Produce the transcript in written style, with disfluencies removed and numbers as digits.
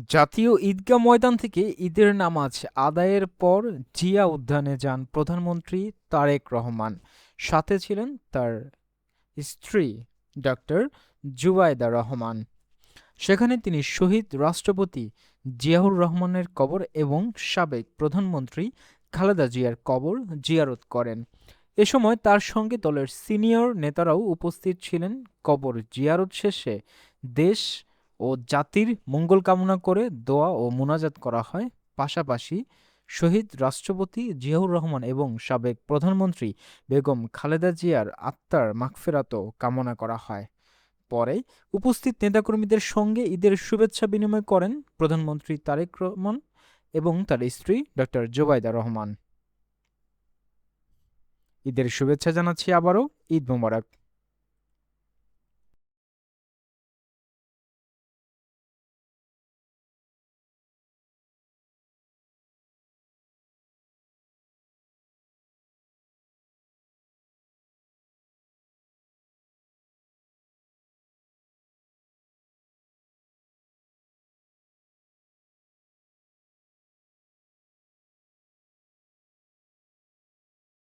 জাতীয় ঈদগাহ ময়দান থেকে ঈদের নামাজ আদায়ের পর জিয়া উদ্যানে যান প্রধানমন্ত্রী তারেক রহমান। সাথে ছিলেন তার স্ত্রী ডক্টর জুবাইদা রহমান। সেখানে তিনি শহীদ রাষ্ট্রপতি জিয়াউর রহমানের কবর এবং সাবেক প্রধানমন্ত্রী খালেদা জিয়ার কবর জিয়ারত করেন। এ সময় তার সঙ্গে দলের সিনিয়র নেতারাও উপস্থিত ছিলেন। কবর জিয়ারত শেষে দেশ ও জাতির মঙ্গল কামনা করে দোয়া ও মোনাজাত করা হয়। পাশাপাশি শহীদ রাষ্ট্রপতি জিয়াউর রহমান এবং সাবেক প্রধানমন্ত্রী বেগম খালেদা জিয়ার আত্মার মাগফিরাতও কামনা করা হয়। পরে উপস্থিত নেতাকর্মীদের সঙ্গে ঈদের শুভেচ্ছা বিনিময় করেন প্রধানমন্ত্রী তারেক রহমান এবং তার স্ত্রী ডক্টর জোবাইদা রহমান। ঈদের শুভেচ্ছা জানাচ্ছি আবারও। ঈদ মোবারক।